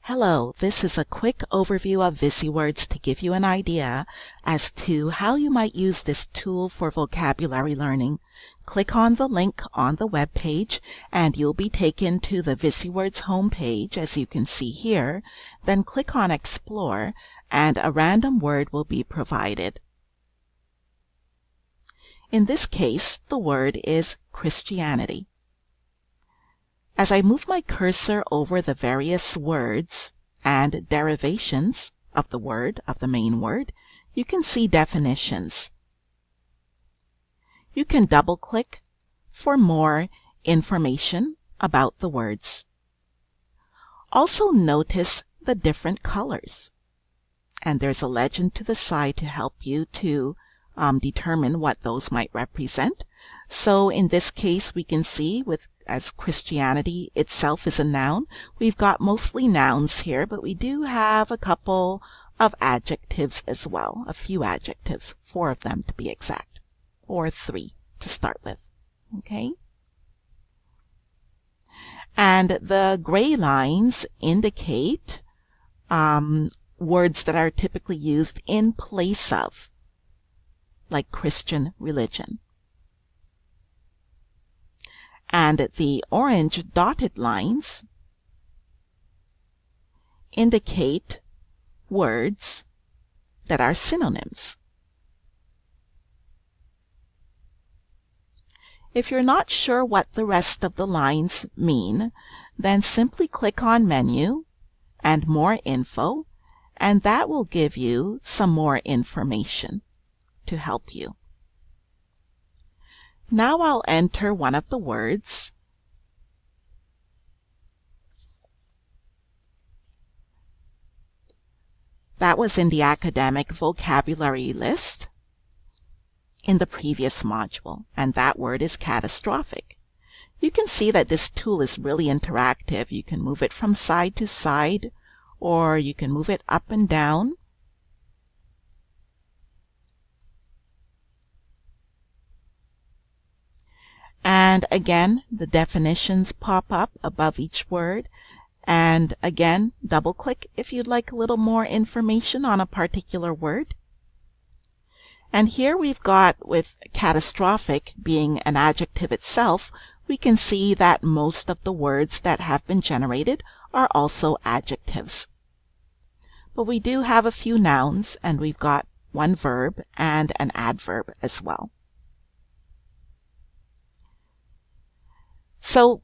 Hello, this is a quick overview of Visuwords to give you an idea as to how you might use this tool for vocabulary learning. Click on the link on the web page and you'll be taken to the Visuwords homepage, as you can see here. Then click on Explore and a random word will be provided. In this case, the word is Christianity. As I move my cursor over the various words and derivations of the main word, you can see definitions. You can double-click for more information about the words. Also notice the different colors. And there's a legend to the side to help you to determine what those might represent. So in this case, we can see as Christianity itself is a noun, we've got mostly nouns here, but we do have a couple of adjectives as well, a few adjectives, 4 of them to be exact, or 3 to start with. Okay? And the gray lines indicate words that are typically used in place of, like Christian religion. And the orange dotted lines indicate words that are synonyms. If you're not sure what the rest of the lines mean, then simply click on Menu and More Info, and that will give you some more information to help you. Now I'll enter one of the words. That was in the academic vocabulary list in the previous module, and that word is catastrophic. You can see that this tool is really interactive. You can move it from side to side, or you can move it up and down. And again, the definitions pop up above each word. And again, double-click if you'd like a little more information on a particular word. And here we've got, with catastrophic being an adjective itself, we can see that most of the words that have been generated are also adjectives. But we do have a few nouns, and we've got one verb and an adverb as well. So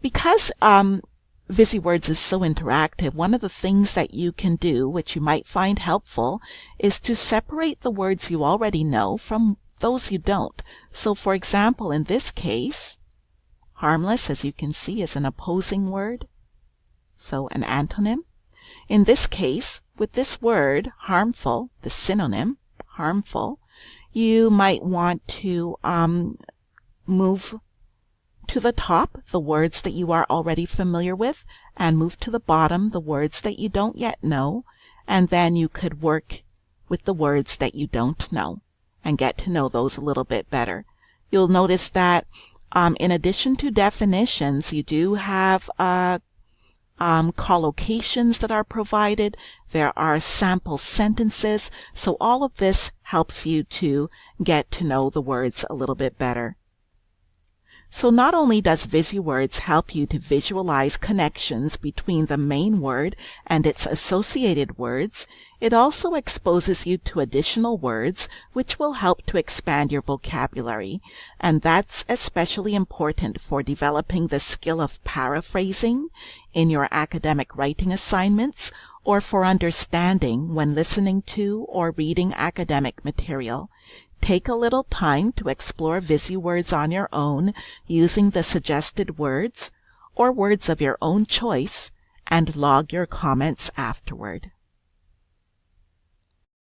because Visuwords is so interactive, one of the things that you can do, which you might find helpful, is to separate the words you already know from those you don't. So for example, in this case, harmless, as you can see, is an opposing word, so an antonym. In this case, with this word, harmful, the synonym, harmful, you might want to move to the top the words that you are already familiar with, and move to the bottom the words that you don't yet know, and then you could work with the words that you don't know and get to know those a little bit better. You'll notice that in addition to definitions, you do have collocations that are provided. There are sample sentences, so all of this helps you to get to know the words a little bit better. So not only does Visuwords help you to visualize connections between the main word and its associated words, it also exposes you to additional words which will help to expand your vocabulary. And that's especially important for developing the skill of paraphrasing in your academic writing assignments, or for understanding when listening to or reading academic material. Take a little time to explore Visuwords on your own using the suggested words or words of your own choice, and log your comments afterward.